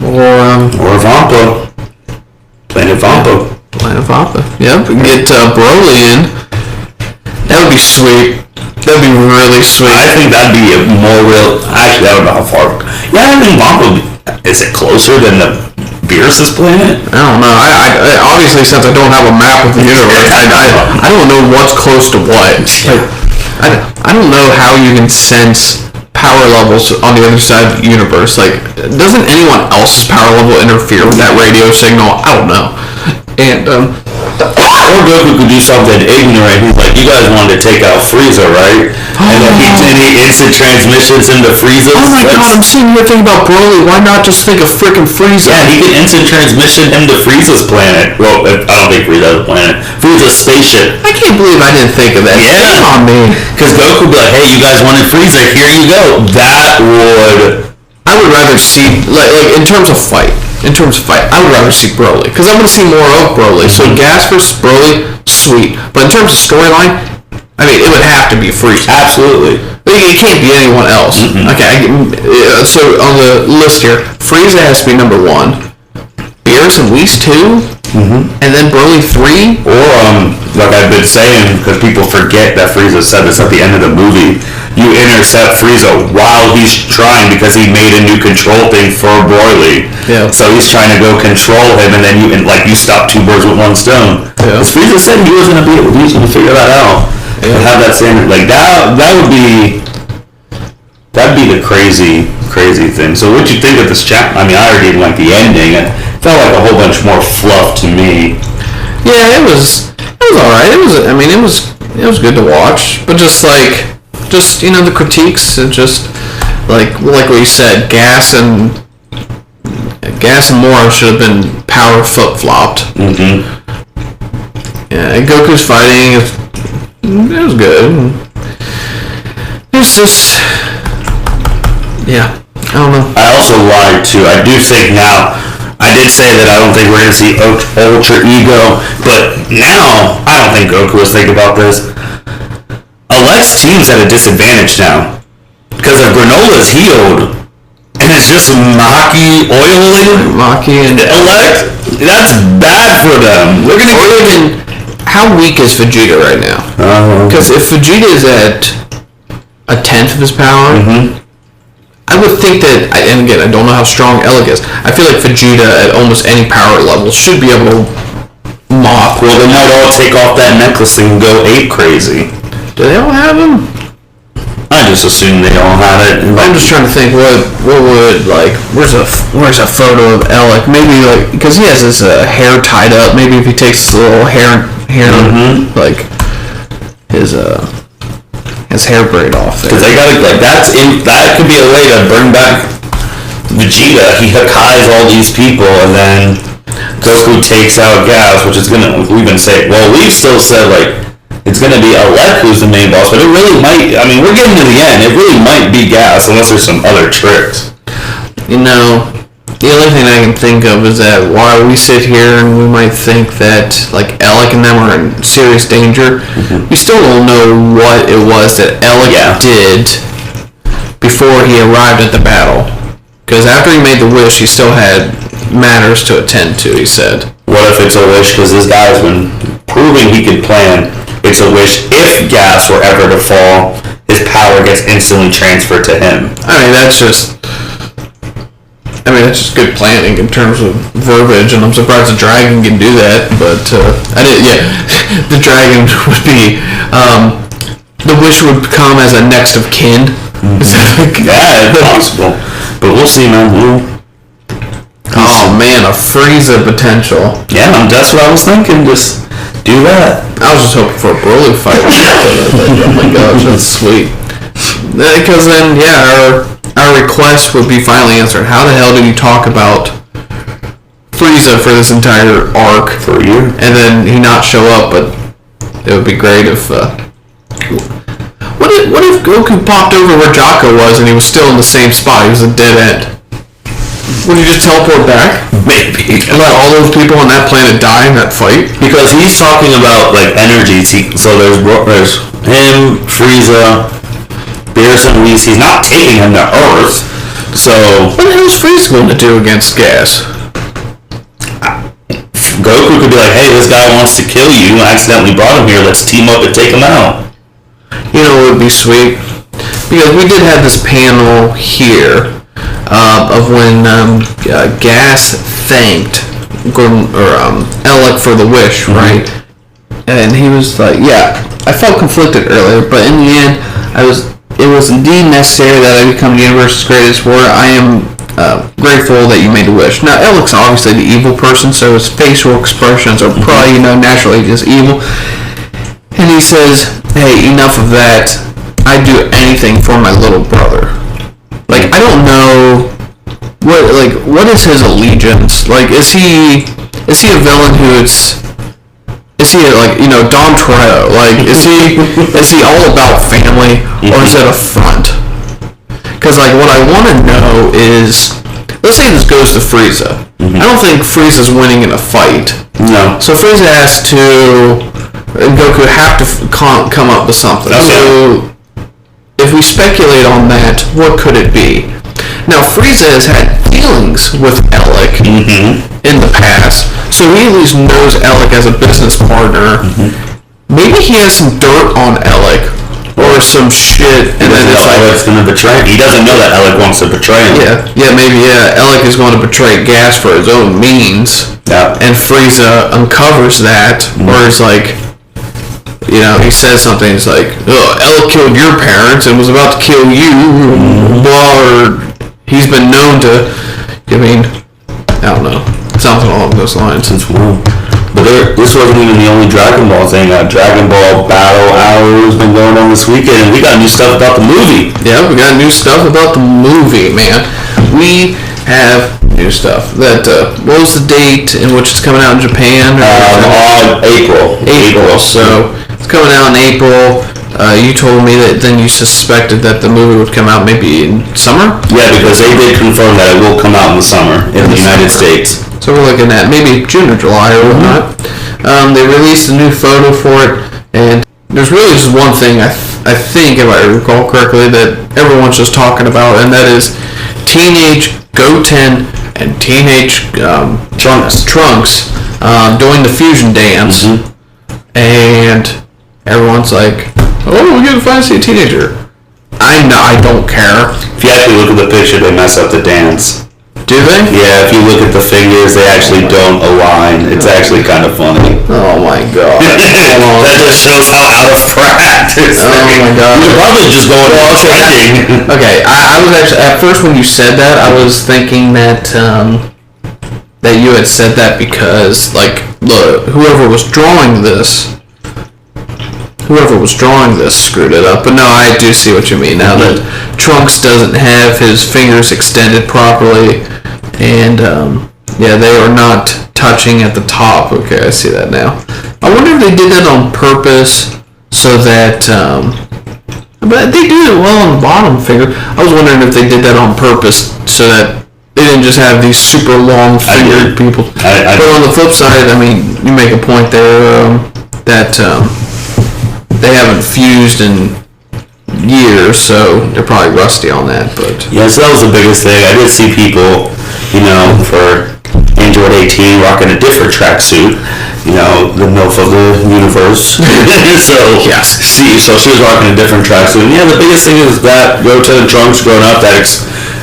[SPEAKER 1] Or Vampa. Planet Vampa.
[SPEAKER 2] Yep, we can get Broly in. That would be sweet. That would be really sweet.
[SPEAKER 1] I think that'd be more real. Actually, I don't know how far. Yeah, I think Vampa, is it closer than the Beerus' planet?
[SPEAKER 2] I don't know. I obviously, since I don't have a map of the universe, I don't know what's close to what. I don't know how you can sense power levels on the other side of the universe. Doesn't anyone else's power level interfere with that radio signal? I don't know. And
[SPEAKER 1] or Goku could do something ignorant. He's like, "You guys wanted to take out Frieza, right?" And then he instant transmissions into Frieza.
[SPEAKER 2] Oh my god, I'm sitting here thinking about Broly. Why not just think of freaking Frieza?
[SPEAKER 1] Yeah, he can instant transmission him to Frieza's planet. Well, I don't think Frieza has a planet. Frieza's spaceship.
[SPEAKER 2] I can't believe I didn't think of that.
[SPEAKER 1] Yeah.
[SPEAKER 2] Shame on me.
[SPEAKER 1] Because Goku would be like, "Hey, you guys wanted Frieza, here you go." I would
[SPEAKER 2] rather see, in terms of fight, I would rather see Broly. Because I want to see more of Broly. So Gas versus Broly, sweet. But in terms of storyline, I mean, it would have to be Frieza.
[SPEAKER 1] Absolutely.
[SPEAKER 2] It can't be anyone else. Okay, so on the list here, Frieza has to be number 1. Beerus and Whis 2. And then Broly 3.
[SPEAKER 1] Or, like I've been saying, because people forget that Frieza said this at the end of the movie, you intercept Frieza while he's trying, because he made a new control thing for Broly.
[SPEAKER 2] Yeah.
[SPEAKER 1] So he's trying to go control him, and then you stop 2 birds with 1 stone. Yeah. Because Frieza said he was going to figure that out. Yeah. And have that same, that'd be the crazy thing. So what'd you think of this chapter? I mean, I already didn't like the ending. It felt like a whole bunch more fluff to me.
[SPEAKER 2] Yeah, it was alright. It was good to watch, but just the critiques, and just like what you said, Gas and Moro should have been power flip-flopped. Yeah, and Goku's fighting, it was good. It's just, yeah, I don't know.
[SPEAKER 1] I also lied too. I do think now, I did say that I don't think we're going to see Ultra Ego, but now, I don't think Goku was thinking about this. Elec's team's at a disadvantage now, because if Granola's healed, and it's just Maki oiling
[SPEAKER 2] and
[SPEAKER 1] Elec, that's bad for them.
[SPEAKER 2] We're going to get in. How weak is Vegeta right now? Because if Vegeta is at 1/10 of his power, I would think that, and again, I don't know how strong Elec is, I feel like Vegeta at almost any power level should be able to mop.
[SPEAKER 1] Well, they might all take off that necklace and go ape crazy.
[SPEAKER 2] Do they all have him?
[SPEAKER 1] I just assume they all had it.
[SPEAKER 2] I'm just trying to think what would, where's a photo of Elec? Maybe, because he has his hair tied up, maybe if he takes his little hair his hair braid off there.
[SPEAKER 1] Because they gotta, that could be a way to bring back Vegeta. He Hakai's all these people, and then Goku takes out Gas, which is we've still said, it's going to be Elec who's the main boss, but it really might, we're getting to the end, it really might be Gas, unless there's some other tricks.
[SPEAKER 2] The only thing I can think of is that while we sit here and we might think that like Elec and them are in serious danger, we still don't know what it was that Elec did before he arrived at the battle. Because after he made the wish, he still had matters to attend to, he said.
[SPEAKER 1] What if it's a wish, because this guy's been proving he could plan, it's a wish if gas were ever to fall, his power gets instantly transferred to him.
[SPEAKER 2] I mean, that's just good planning in terms of verbiage, and I'm surprised the dragon can do that, but, the dragon would be, the wish would come as a next of kin.
[SPEAKER 1] Yeah, it's possible. But we'll see, man.
[SPEAKER 2] Oh man, a Frieza potential.
[SPEAKER 1] Yeah, that's what I was thinking. Just do that.
[SPEAKER 2] I was just hoping for a Broly fight. Oh my gosh, that's sweet. Because then, our request would be finally answered. How the hell did you talk about Frieza for this entire arc
[SPEAKER 1] for a year,
[SPEAKER 2] and then he not show up? But it would be great if. What if Goku popped over where Jocko was and he was still in the same spot? He was a dead end. Would he just teleport back?
[SPEAKER 1] Maybe.
[SPEAKER 2] And let all those people on that planet die in that fight?
[SPEAKER 1] Because he's talking about like energies. So there's him, Frieza, Beerus and Whis. He's not taking him to Earth. So
[SPEAKER 2] what the hell is Frieza going to do against Gas?
[SPEAKER 1] Goku could be like, hey, this guy wants to kill you. I accidentally brought him here. Let's team up and take him out.
[SPEAKER 2] You know, it would be sweet. Because we did have this panel here of when Gas thanked Elec for the wish, right? And he was like, I felt conflicted earlier, but in the end, it was indeed necessary that I become the universe's greatest warrior. I am grateful that you made a wish. Now, Elec's obviously the evil person, so his facial expressions are probably, naturally just evil. And he says, hey, enough of that. I'd do anything for my little brother. Like, I don't know what is his allegiance? Like, is he a villain is he Dom Toretto? Like, is he all about family, or is it a front? Because like what I want to know is, let's say this goes to Frieza. I don't think Frieza's winning in a fight.
[SPEAKER 1] No.
[SPEAKER 2] So Frieza has to, and Goku have to come up with something. Okay. So if we speculate on that, what could it be? Now Frieza has had feelings with Elec in the past, so he at least knows Elec as a business partner. Maybe he has some dirt on Elec or some shit, and then it's like
[SPEAKER 1] Elec's gonna betray him. He doesn't know that Elec wants to betray him.
[SPEAKER 2] Maybe Elec is going to betray Gas for his own means. And Frieza uncovers that, or is like, he says something. It's like, Elec killed your parents and was about to kill you, or he's been known to. I don't know, something along those lines.
[SPEAKER 1] But this wasn't even the only Dragon Ball thing. Dragonball Battle Hour has been going on this weekend, and we got new stuff about the movie.
[SPEAKER 2] Yeah, we got new stuff about the movie, man. We have new stuff. What was the date in which it's coming out in Japan?
[SPEAKER 1] April.
[SPEAKER 2] So it's coming out in April. You told me that then you suspected that the movie would come out maybe in summer?
[SPEAKER 1] Yeah, because they did confirm that it will come out in the summer in the United States.
[SPEAKER 2] So we're looking at maybe June or July or whatnot. They released a new photo for it, and there's really just one thing I think, if I recall correctly, that everyone's just talking about, and that is Teenage Goten and Teenage Trunks doing the fusion dance, and everyone's like, oh, we're gonna finally see a teenager. I don't care.
[SPEAKER 1] If you actually look at the picture, they mess up the dance.
[SPEAKER 2] Do they?
[SPEAKER 1] Yeah, if you look at the fingers, they actually don't align. It's actually kind of funny.
[SPEAKER 2] Oh my god.
[SPEAKER 1] That just shows how out of practice.
[SPEAKER 2] Oh my god.
[SPEAKER 1] You're probably just going trending.
[SPEAKER 2] Okay, I was actually, at first when you said that, I was thinking that that you had said that because, like, whoever was drawing this screwed it up. But no, I do see what you mean now that Trunks doesn't have his fingers extended properly, and they are not touching at the top. Okay, I see that now. I wonder if they did that on purpose so that but they do it well on the bottom finger. I was wondering if they did that on purpose so that they didn't just have these super long-fingered people. But on the flip side, I mean, you make a point there that they haven't fused in years, so they're probably rusty on that. But
[SPEAKER 1] yeah, so that was the biggest thing. I did see people, for Android 18 rocking a different tracksuit, the MILF of the universe. So
[SPEAKER 2] yes,
[SPEAKER 1] so she was rocking a different tracksuit. And yeah, the biggest thing is that Goten and Trunks growing up, that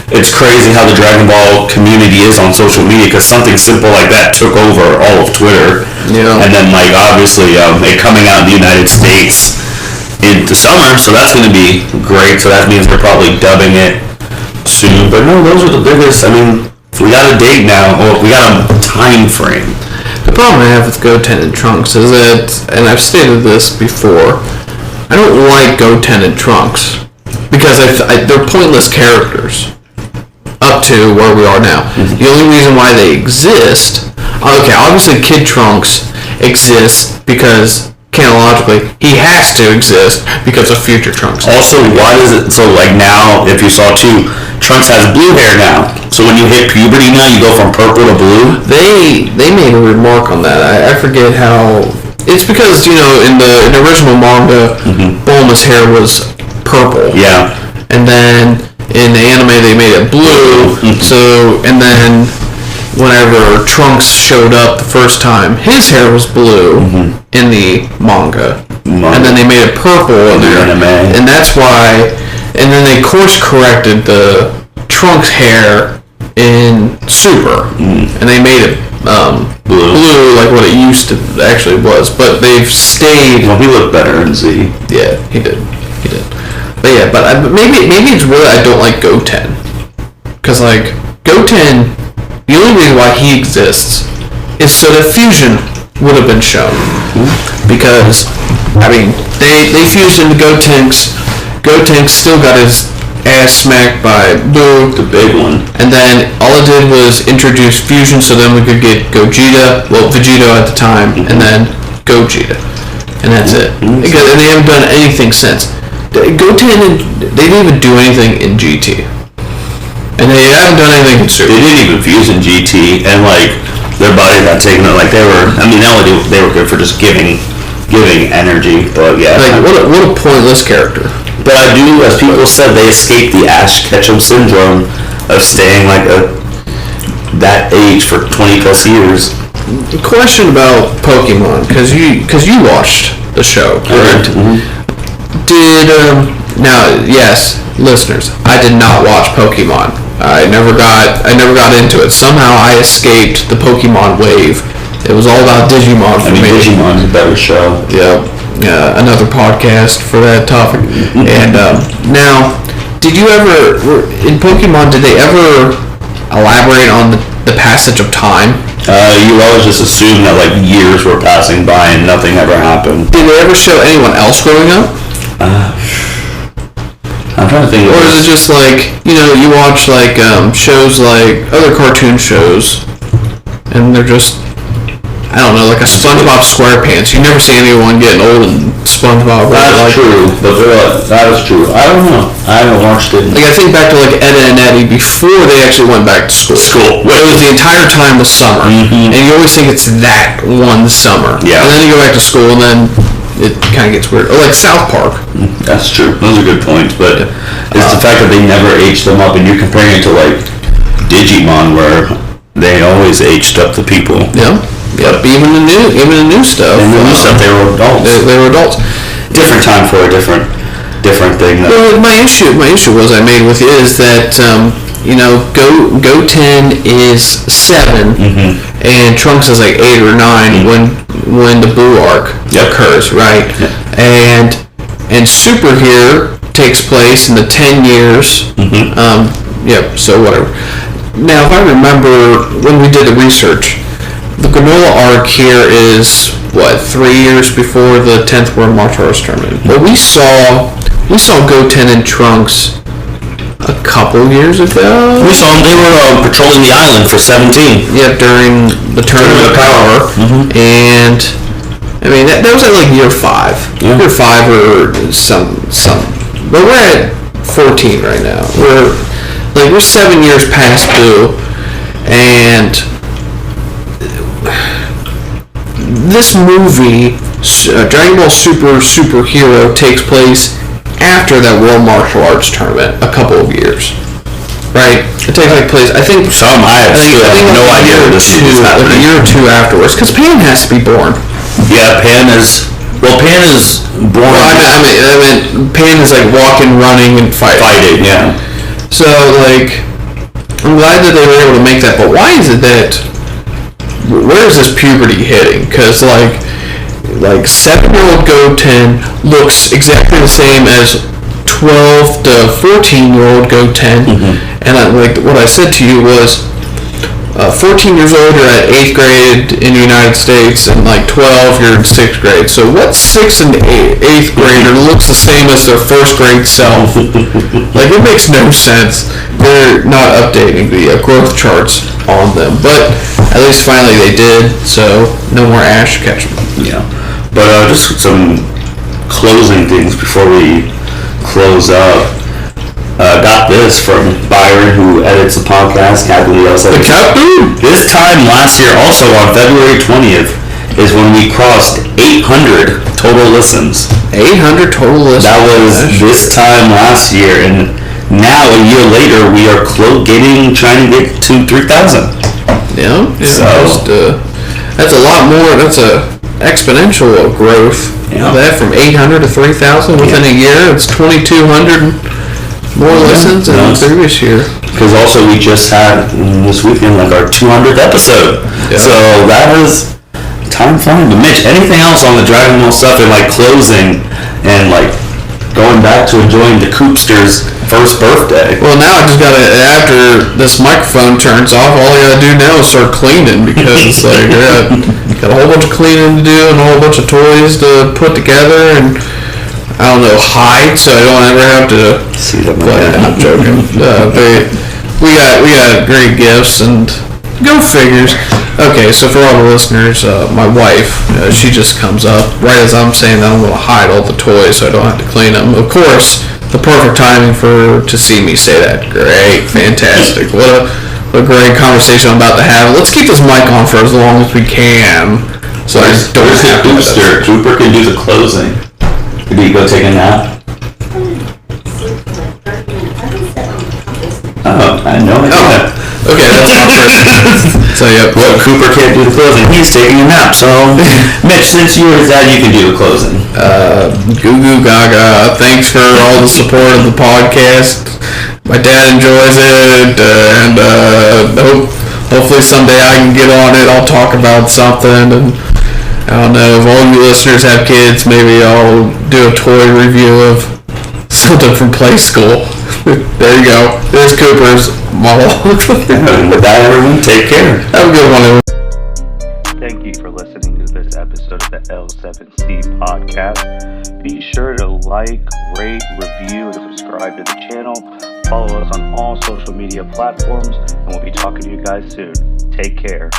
[SPEAKER 1] it's crazy how the Dragon Ball community is on social media, because something simple like that took over all of Twitter.
[SPEAKER 2] Yeah.
[SPEAKER 1] And then obviously it coming out in the United States in the summer, so that's going to be great. So that means they're probably dubbing it soon. But no, those are the biggest. I mean, we got a date now, or we got a time frame.
[SPEAKER 2] The problem I have with Goten and Trunks is that, and I've stated this before, I don't like Goten and Trunks because they're pointless characters up to where we are now. The only reason why they exist, okay, obviously Kid Trunks exists because canonically he has to exist because of future Trunks.
[SPEAKER 1] Also, why is it so now, if you saw too, Trunks has blue hair now, so when you hit puberty now you go from purple to blue?
[SPEAKER 2] They made a remark on that. I forget how. It's because in the original manga, Bulma's hair was purple.
[SPEAKER 1] Yeah.
[SPEAKER 2] And then in the anime they made it blue. So, and then whenever Trunks showed up the first time, his hair was blue in the manga. And then they made it purple in the
[SPEAKER 1] anime.
[SPEAKER 2] And that's why, and then they course corrected the Trunks hair in Super. And they made it blue like what it used to actually was. But they've stayed.
[SPEAKER 1] Well, he looked better in Z.
[SPEAKER 2] Yeah, he did. But yeah, maybe it's really I don't like Goten, because Goten, the only reason why he exists is so that fusion would have been shown. Because they fused into Gotenks. Gotenks still got his ass smacked by Boo,
[SPEAKER 1] the big one,
[SPEAKER 2] and then all it did was introduce fusion, so then we could get Vegeta at the time, and then Gogeta, and that's it. And they haven't done anything since. Goten, they didn't even do anything in GT. And they haven't done anything in Super.
[SPEAKER 1] They didn't even fuse in GT, and their body got taken out. They were good for just giving energy, but yeah.
[SPEAKER 2] What a pointless character.
[SPEAKER 1] But I do, as people said, they escaped the Ash Ketchum syndrome of staying that age for 20 plus years.
[SPEAKER 2] The question about Pokemon, because you watched the show, correct? Now, yes, listeners, I did not watch Pokemon. I never got into it. Somehow I escaped the Pokemon wave. It was all about Digimon for me.
[SPEAKER 1] Digimon's a better show.
[SPEAKER 2] Yeah, another podcast for that topic. And now, did you ever, in Pokemon, did they ever elaborate on the passage of time?
[SPEAKER 1] You always just assume that years were passing by and nothing ever happened.
[SPEAKER 2] Did they ever show anyone else growing up?
[SPEAKER 1] I'm trying to think.
[SPEAKER 2] Or is it just you watch shows other cartoon shows, and they're just, I don't know, like a SpongeBob SquarePants. You never see anyone getting old in SpongeBob.
[SPEAKER 1] That's true, but that is true. I don't know. I haven't watched it.
[SPEAKER 2] I think back to Edda and Eddie before they actually went back to school. It was the entire time was summer, and you always think it's that one summer.
[SPEAKER 1] Yeah.
[SPEAKER 2] And then you go back to school, and then it kind of gets weird. Or South Park.
[SPEAKER 1] That's true. Those are good points, but it's the fact that they never aged them up, and you're comparing it to Digimon, where they always aged up the people.
[SPEAKER 2] Yeah. Yep. Even the new stuff.
[SPEAKER 1] And the new stuff, they were adults.
[SPEAKER 2] They were adults.
[SPEAKER 1] Different time for a different thing.
[SPEAKER 2] Well, my issue was I made with it is that Goten is 7, and Trunks is 8 or 9 when the Boo arc occurs, right? Yeah. And Super here takes place in the 10 years. So whatever. Now, if I remember when we did the research, the Granolah arc here is 3 years before the 10th World Martial Arts Tournament. But we saw Goten and Trunks a couple years ago.
[SPEAKER 1] We saw them. They were patrolling the island for 17.
[SPEAKER 2] Yep, during the Tournament of Power. And that was at year 5. Yeah. Year 5 or some. But we're at 14 right now. We're like we're 7 years past Boo, and this movie, Dragon Ball Super Super Hero, takes place after that World Martial Arts Tournament, a couple of years. Right? It takes place, I think...
[SPEAKER 1] I have no idea where this is happening.
[SPEAKER 2] Like a year or two afterwards, because Pan has to be born.
[SPEAKER 1] Yeah, Pan is born...
[SPEAKER 2] Well, I mean, Pan is like walking, running, and fighting.
[SPEAKER 1] Yeah.
[SPEAKER 2] So, like, I'm glad that they were able to make that, but why is it that... Where is this puberty hitting? Because, like 7-year-old Goten looks exactly the same as 12 to 14-year-old Goten, and what I said to you was 14 years old you're at 8th grade in the United States, and 12 you're in 6th grade. So what 6th and 8th grader looks the same as their 1st grade self? It makes no sense. They're not updating the growth charts on them, but at least finally they did, so no more Ash Ketchum.
[SPEAKER 1] Yeah, but just some closing things before we close up. Got this from Byron, who edits the podcast, Captain
[SPEAKER 2] The Captain!
[SPEAKER 1] This time last year, also on February 20th, is when we crossed 800 total listens.
[SPEAKER 2] 800 total listens?
[SPEAKER 1] That was this time last year, and now, a year later, we are trying to get to 3,000.
[SPEAKER 2] Yeah, so that's a lot more. That's a exponential growth.
[SPEAKER 1] Yeah.
[SPEAKER 2] That from 800 to 3,000 within a year. It's 2,200 more listens than the previous year.
[SPEAKER 1] Because also we just had this weekend our 200th episode. Yeah. So that is time flying. But Mitch, anything else on the Dragon Ball stuff and closing and going back to enjoying the Coopster's first birthday?
[SPEAKER 2] Well, now I just gotta, after this microphone turns off, all I gotta do now is start cleaning, because got a whole bunch of cleaning to do and a whole bunch of toys to put together, and I don't know, hide, so I don't ever have to
[SPEAKER 1] see them.
[SPEAKER 2] I'm joking. We got great gifts, and go figures. Okay, so for all the listeners, my wife, she just comes up right as I'm saying that I'm going to hide all the toys so I don't have to clean them. Of course, the perfect timing for her to see me say that. Great, fantastic. What a great conversation I'm about to have. Let's keep this mic on for as long as we can. So I don't have to.
[SPEAKER 1] Cooper can do the closing. Did he go take a nap? Oh, I know.
[SPEAKER 2] Okay, that's not first. So yeah,
[SPEAKER 1] well, Cooper can't do the closing. He's taking a nap. So, Mitch, since you were his dad, you can do the closing.
[SPEAKER 2] Goo goo gaga. Thanks for all the support of the podcast. My dad enjoys it, and hopefully someday I can get on it. I'll talk about something, and I don't know if all you listeners have kids. Maybe I'll do a toy review of something from Play School. There you go. There's Cooper's model.
[SPEAKER 1] And with that, everyone, take care.
[SPEAKER 2] Have a good one, everyone.
[SPEAKER 3] Thank you for listening to this episode of the L7C podcast. Be sure to like, rate, review, and subscribe to the channel. Follow us on all social media platforms, and we'll be talking to you guys soon. Take care.